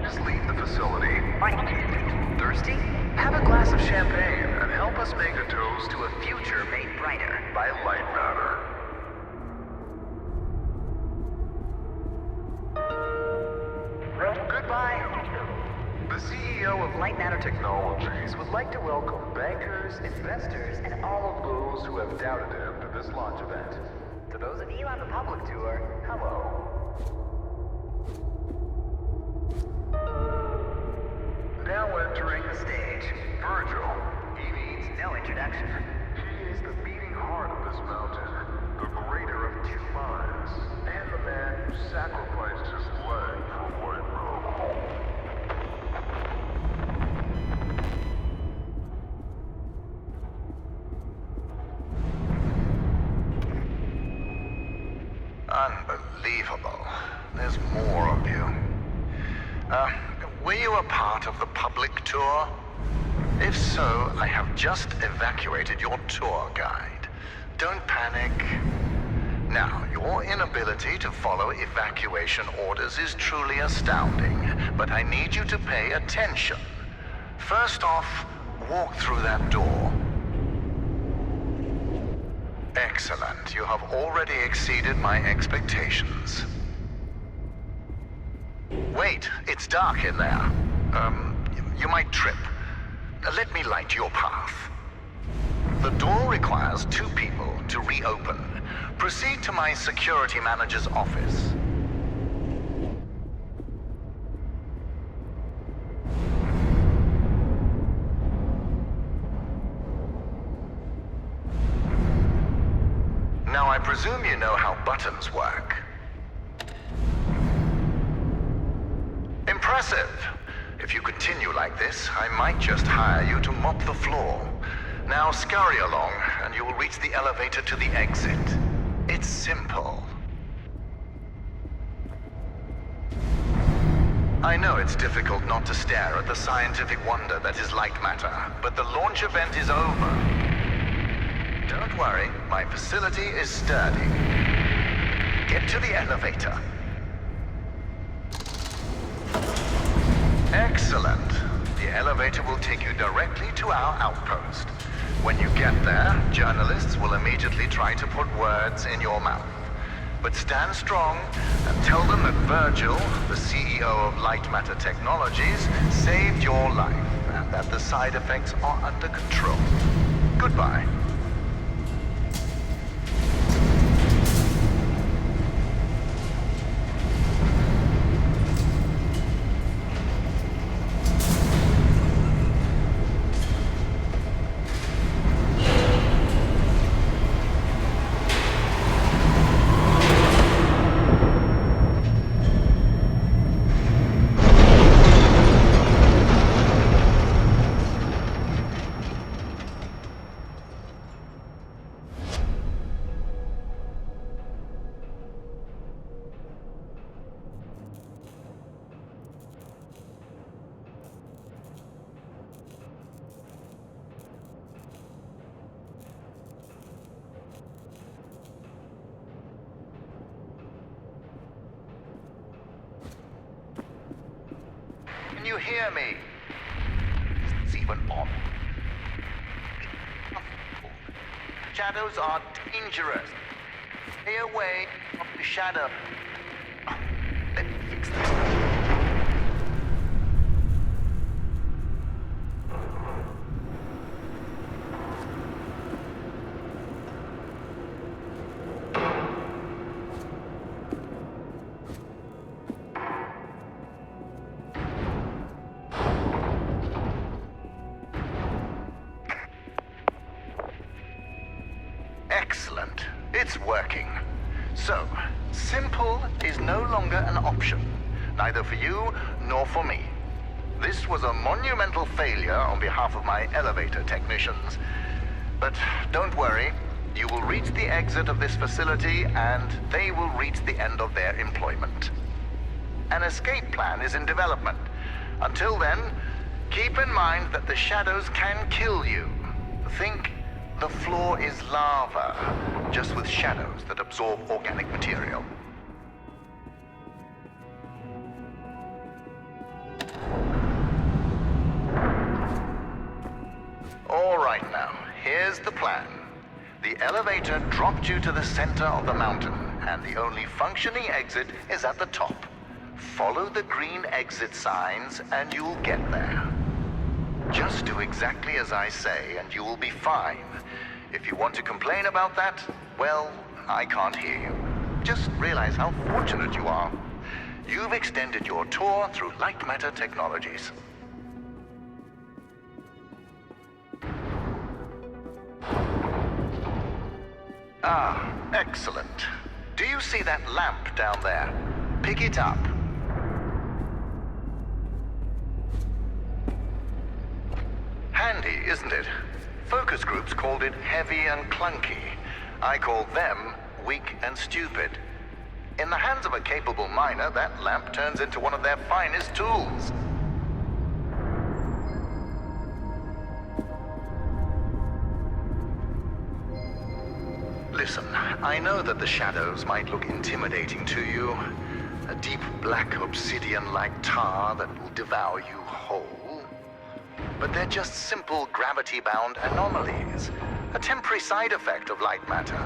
Just leave the facility. Right. Thirsty? Have a glass of champagne And help us make a toast to a future made brighter. by Lightmatter. Goodbye. The CEO of Lightmatter Technologies would like to welcome bankers, investors, and all of those who have doubted him to this launch event. To those of you on the public tour, Hello. Now entering the stage. Virgil. He needs no introduction. He is the beating heart of this mountain, the greater of two minds, and the man who sacrificed his leg for White Robe. Unbelievable. There's more of you. Were you a part of the public tour? If so, I have just evacuated your tour guide. Don't panic. Now, your inability to follow evacuation orders is truly astounding, but I need you to pay attention. First off, walk through that door. Excellent. You have already exceeded my expectations. Wait, it's dark in there. You might trip. Let me light your path. The door requires 2 people to reopen. Proceed to my security manager's office. Now, I presume you know how buttons work. Impressive. If you continue like this, I might just hire you to mop the floor. Now scurry along, and you will reach the elevator to the exit. It's simple. I know it's difficult not to stare at the scientific wonder that is Lightmatter, but the launch event is over. Don't worry, my facility is sturdy. Get to the elevator. Excellent. The elevator will take you directly to our outpost. When you get there, journalists will immediately try to put words in your mouth. But stand strong and tell them that Virgil, the CEO of Lightmatter Technologies, saved your life and that the side effects are under control. Goodbye. Can you hear me? It's even on. Shadows are dangerous. Stay away from the shadow. Let me fix this. Excellent. It's working. So, simple is no longer an option, neither for you nor for me. This was a monumental failure on behalf of my elevator technicians. But don't worry, you will reach the exit of this facility and they will reach the end of their employment. An escape plan is in development. Until then, keep in mind that the shadows can kill you. Think the floor is lava, just with shadows that absorb organic material. Here's the plan. The elevator dropped you to the center of the mountain, and the only functioning exit is at the top. Follow the green exit signs, and you'll get there. Just do exactly as I say, and you will be fine. If you want to complain about that, well, I can't hear you. Just realize how fortunate you are. You've extended your tour through Lightmatter technologies. Ah, excellent. Do you see that lamp down there? Pick it up. Handy, isn't it? Focus groups called it heavy and clunky. I called them weak and stupid. In the hands of a capable miner, that lamp turns into one of their finest tools. Listen, I know that the shadows might look intimidating to you. A deep black obsidian-like tar that will devour you whole. But they're just simple gravity-bound anomalies. A temporary side effect of light matter.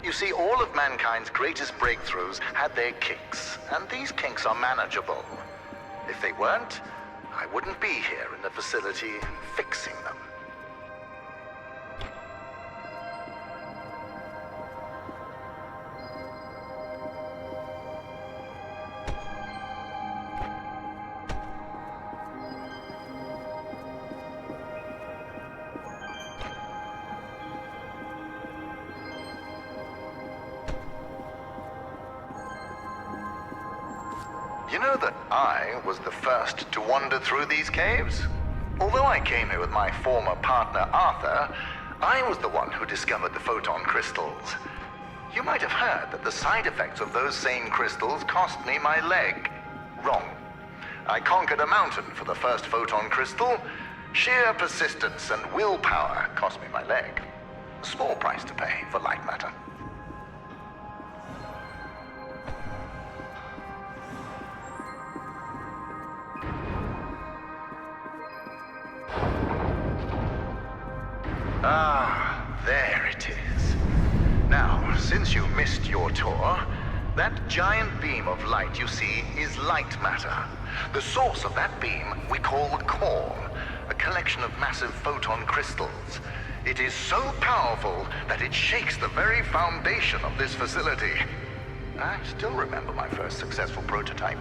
You see, all of mankind's greatest breakthroughs had their kinks, and these kinks are manageable. If they weren't, I wouldn't be here in the facility fixing them. You know that I was the first to wander through these caves? Although I came here with my former partner, Arthur, I was the one who discovered the photon crystals. You might have heard that the side effects of those same crystals cost me my leg. Wrong. I conquered a mountain for the first photon crystal. Sheer persistence and willpower cost me my leg. A small price to pay for light matter. Ah, there it is. Now, since you missed your tour, that giant beam of light you see is light matter. The source of that beam we call the core, a collection of massive photon crystals. It is so powerful that it shakes the very foundation of this facility. I still remember my first successful prototype.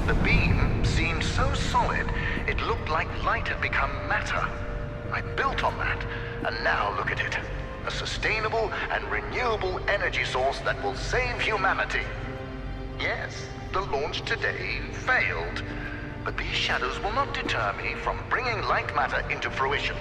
The beam seemed so solid, it looked like light had become matter. I built on that, and now look at it. A sustainable and renewable energy source that will save humanity. Yes, the launch today failed, but these shadows will not deter me from bringing light matter into fruition.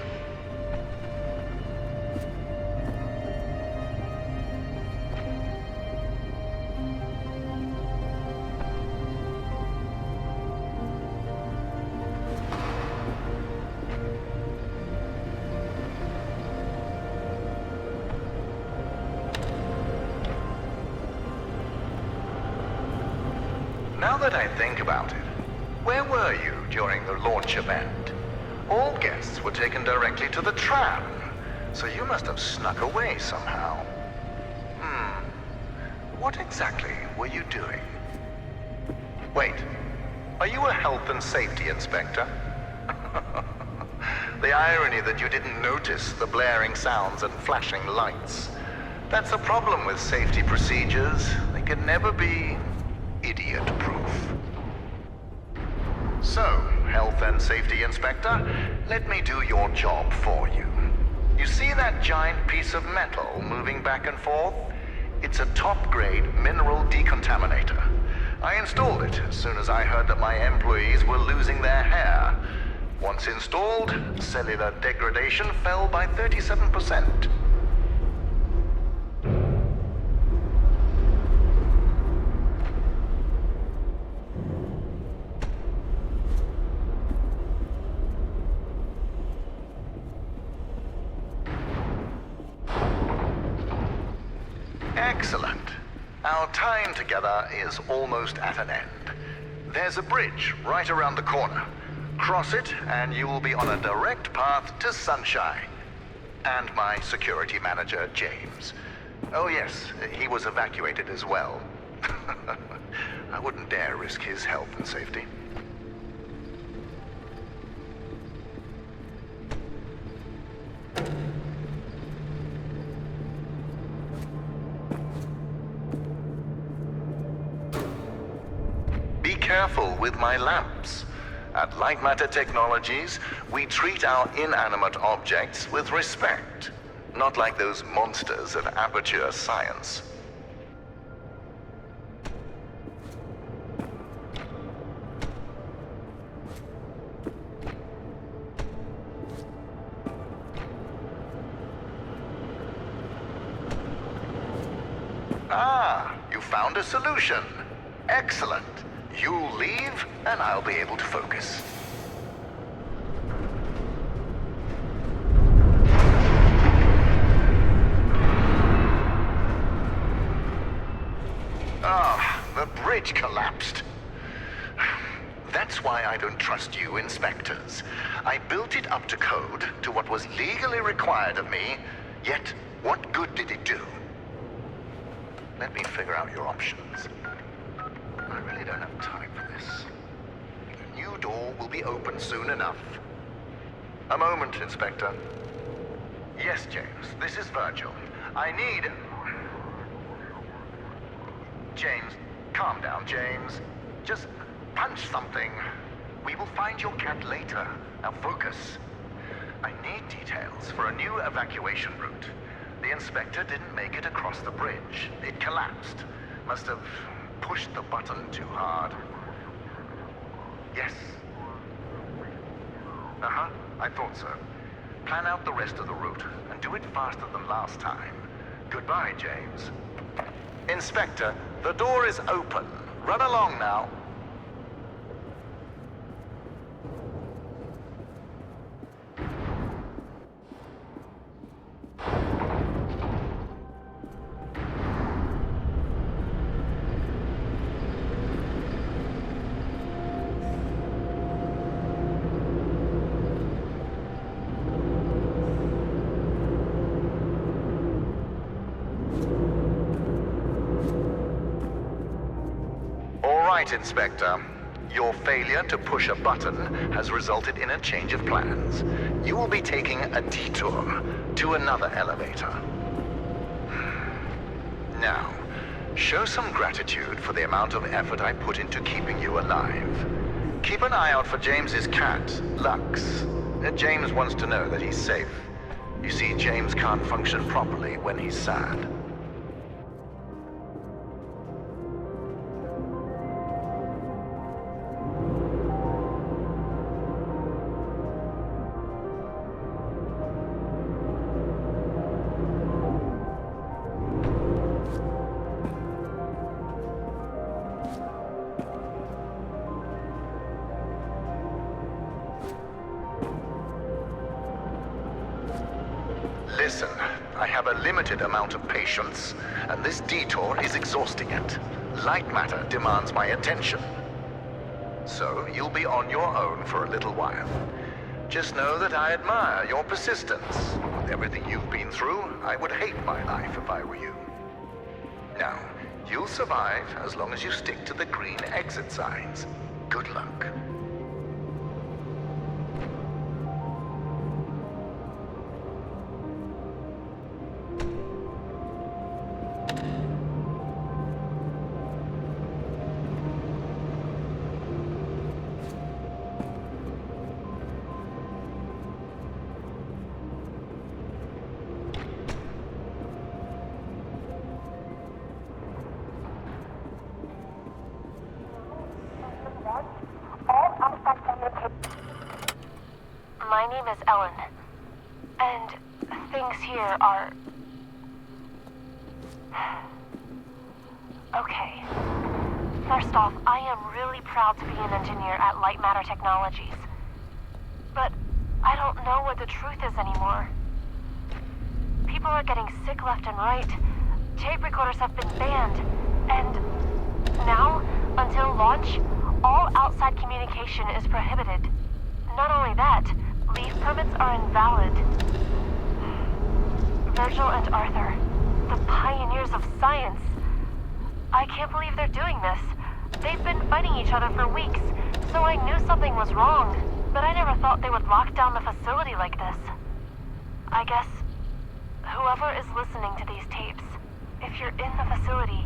Now that I think about it, where were you during the launch event? All guests were taken directly to the tram, so you must have snuck away somehow. What exactly were you doing? Wait, are you a health and safety inspector? The irony that you didn't notice the blaring sounds and flashing lights. That's the problem with safety procedures. They can never be idiot-proof. So, Health and Safety Inspector, let me do your job for you. You see that giant piece of metal moving back and forth? It's a top-grade mineral decontaminator. I installed it as soon as I heard that my employees were losing their hair. Once installed, cellular degradation fell by 37%. Excellent. Our time together is almost at an end. There's a bridge right around the corner. Cross it, and you will be on a direct path to sunshine. and my security manager, James. Oh yes, he was evacuated as well. I wouldn't dare risk his health and safety. Be careful with my lamps. At Lightmatter Technologies, we treat our inanimate objects with respect, not like those monsters of aperture science. Ah, you found a solution. Excellent. You leave, and I'll be able to focus. Ah, the bridge collapsed. That's why I don't trust you, inspectors. I built it up to code, to what was legally required of me, yet what good did it do? Let me figure out your options. I really don't have time for this. The new door will be open soon enough. A moment, Inspector. Yes, James, this is Virgil. I need... James, calm down, James. Just punch something. We will find your cat later. Now focus. I need details for a new evacuation route. The inspector didn't make it across the bridge. It collapsed. Must have pushed the button too hard. Yes. Uh-huh, I thought so. Plan out the rest of the route, and do it faster than last time. Goodbye, James. Inspector, the door is open. Run along now. Right, Inspector. Your failure to push a button has resulted in a change of plans. You will be taking a detour to another elevator. Now, show some gratitude for the amount of effort I put into keeping you alive. Keep an eye out for James's cat, Lux. James wants to know that he's safe. You see, James can't function properly when he's sad. Listen, I have a limited amount of patience, and this detour is exhausting it. Lightmatter demands my attention. So, you'll be on your own for a little while. Just know that I admire your persistence. With everything you've been through, I would hate my life if I were you. Now, you'll survive as long as you stick to the green exit signs. Good luck. My name is Ellen, and things here are... Okay. First off, I am really proud to be an engineer at Lightmatter Technologies. But I don't know what the truth is anymore. People are getting sick left and right. Tape recorders have been banned, and now, until launch, all outside communication is prohibited. Not only that, leave permits are invalid. Virgil and Arthur, the pioneers of science. I can't believe they're doing this. They've been fighting each other for weeks, so I knew something was wrong, but I never thought they would lock down the facility like this. I guess whoever is listening to these tapes, if you're in the facility,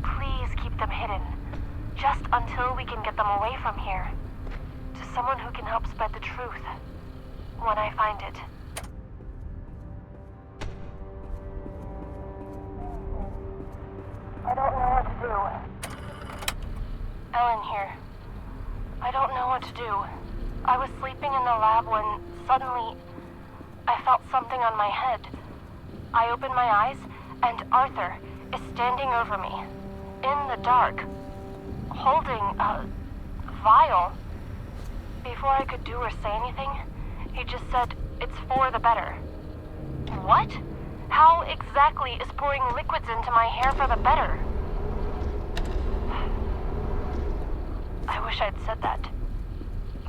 please keep them hidden, just until we can get them away from here, to someone who can help spread the truth, when I find it. I don't know what to do. Ellen here. I don't know what to do. I was sleeping in the lab when, suddenly, I felt something on my head. I opened my eyes, and Arthur is standing over me, in the dark, holding a vial. Before I could do or say anything, he just said, "It's for the better." What? How exactly is pouring liquids into my hair for the better? I wish I'd said that.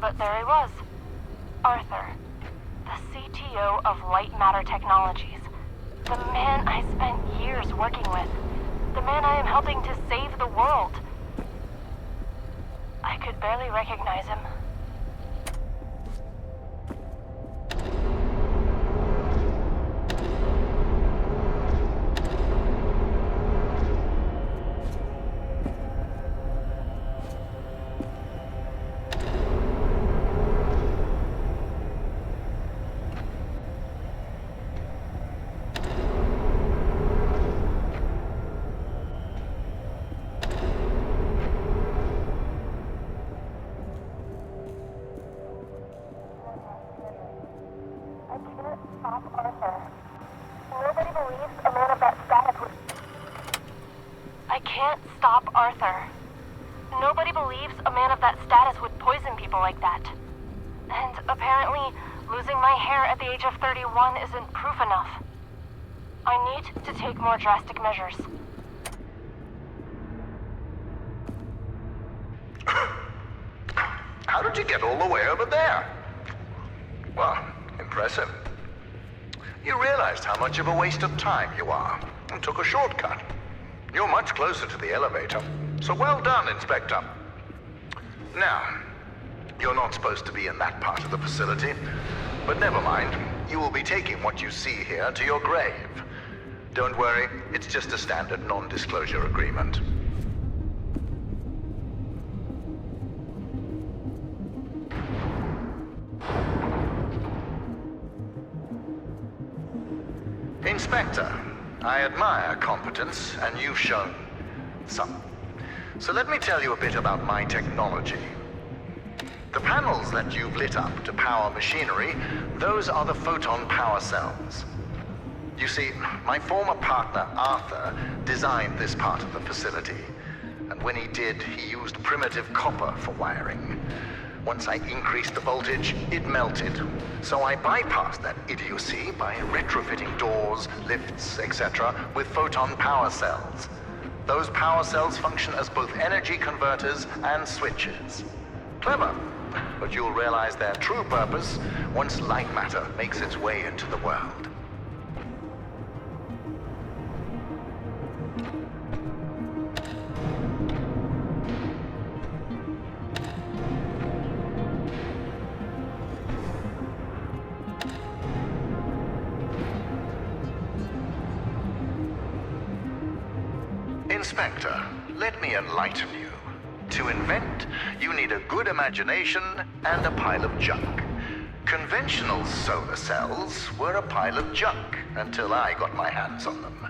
But there he was. Arthur, the CTO of Lightmatter Technologies. The man I spent years working with. The man I am helping to save the world. I could barely recognize him. I can't stop Arthur. Nobody believes a man of that status would poison people like that. And apparently, losing my hair at the age of 31 isn't proof enough. I need to take more drastic measures. How did you get all the way over there? Well, impressive. You realized how much of a waste of time you are, and took a shortcut. You're much closer to the elevator, so well done, Inspector. Now, you're not supposed to be in that part of the facility, but never mind. You will be taking what you see here to your grave. Don't worry, it's just a standard non-disclosure agreement. Inspector, I admire competence, and you've shown some. So let me tell you a bit about my technology. The panels that you've lit up to power machinery, those are the photon power cells. You see, my former partner, Arthur, designed this part of the facility. And when he did, he used primitive copper for wiring. Once I increased the voltage, it melted. So I bypassed that idiocy by retrofitting doors, lifts, etc. with photon power cells. Those power cells function as both energy converters and switches. Clever, but you'll realize their true purpose once light matter makes its way into the world. Inspector, let me enlighten you. To invent, you need a good imagination and a pile of junk. Conventional solar cells were a pile of junk until I got my hands on them.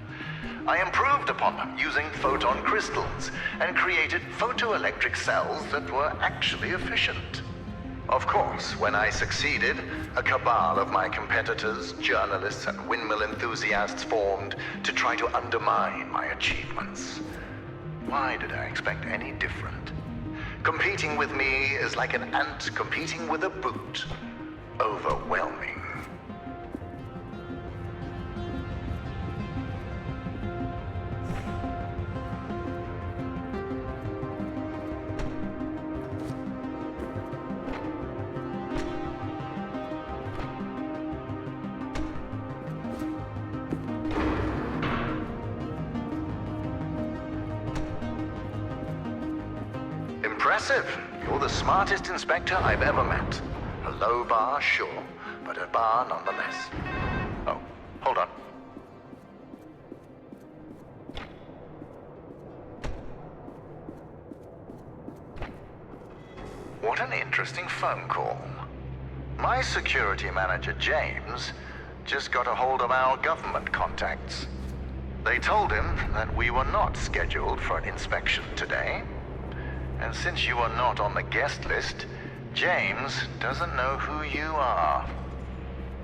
I improved upon them using photon crystals and created photoelectric cells that were actually efficient. Of course, when I succeeded, a cabal of my competitors, journalists, and windmill enthusiasts formed to try to undermine my achievements. Why did I expect any different? Competing with me is like an ant competing with a boot. Overwhelming. Impressive. You're the smartest inspector I've ever met. A low bar, sure, but a bar nonetheless. Oh, hold on. What an interesting phone call. My security manager, James, just got a hold of our government contacts. They told him that we were not scheduled for an inspection today. And since you are not on the guest list, James doesn't know who you are.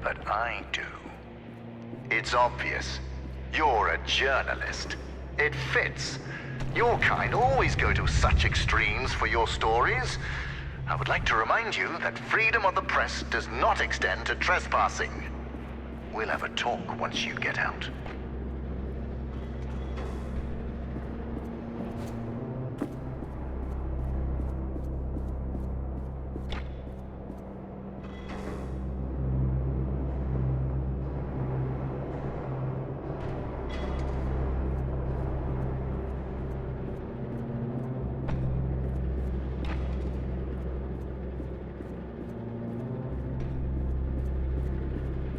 But I do. It's obvious. You're a journalist. It fits. Your kind always go to such extremes for your stories. I would like to remind you that freedom of the press does not extend to trespassing. We'll have a talk once you get out.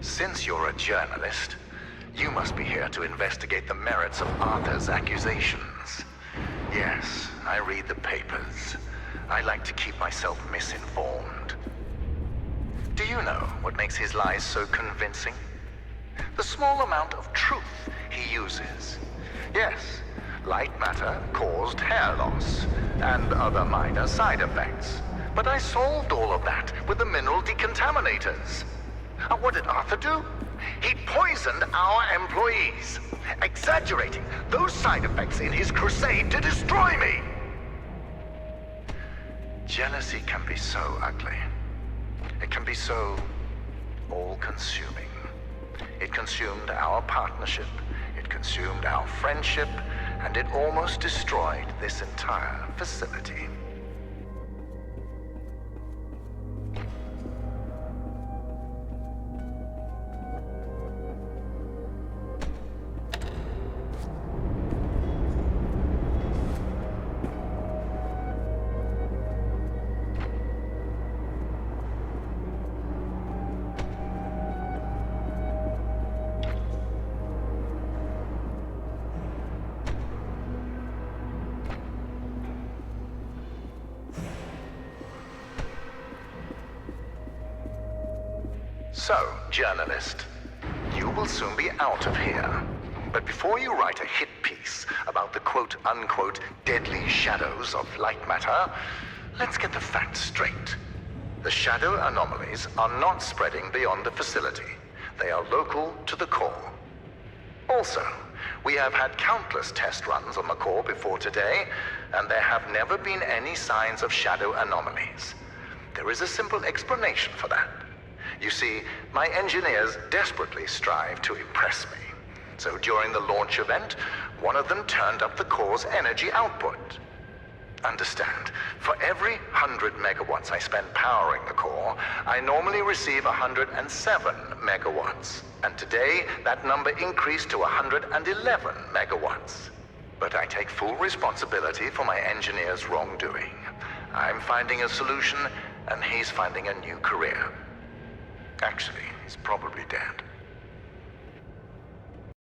Since you're a journalist, you must be here to investigate the merits of Arthur's accusations. Yes, I read the papers. I like to keep myself misinformed. Do you know what makes his lies so convincing? The small amount of truth he uses. Yes, Lightmatter caused hair loss and other minor side effects. But I solved all of that with the mineral decontaminators. And what did Arthur do? He poisoned our employees, exaggerating those side effects in his crusade to destroy me. Jealousy can be so ugly. It can be so all-consuming. It consumed our partnership, it consumed our friendship, and it almost destroyed this entire facility. So, journalist, you will soon be out of here. But before you write a hit piece about the quote-unquote deadly shadows of Lightmatter, let's get the facts straight. The shadow anomalies are not spreading beyond the facility. They are local to the core. Also, we have had countless test runs on the core before today, and there have never been any signs of shadow anomalies. There is a simple explanation for that. You see, my engineers desperately strive to impress me. So during the launch event, one of them turned up the core's energy output. Understand, for every 100 megawatts I spend powering the core, I normally receive 107 megawatts. And today, that number increased to 111 megawatts. But I take full responsibility for my engineer's wrongdoing. I'm finding a solution, and he's finding a new career. Actually, he's probably dead.